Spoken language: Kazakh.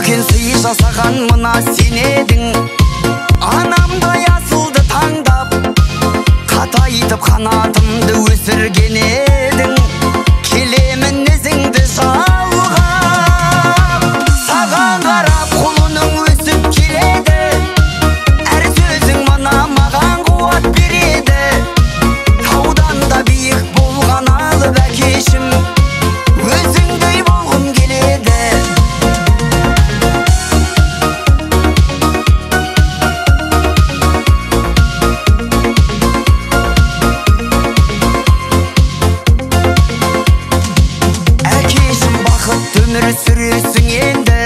үлкен сый жасаған мына сен едің. Анамдай асылды таңдап, қатайтып қанатымды өсірген едің. Келемін ізіңді жалғап, саған қарап құлының өсіп келеді. Әр сөзің мына маған қуат береді. Таудан да биік болған алып әкешім, өзіңдей болғым келеді. Әкешім бақытты өмір сүресің енді.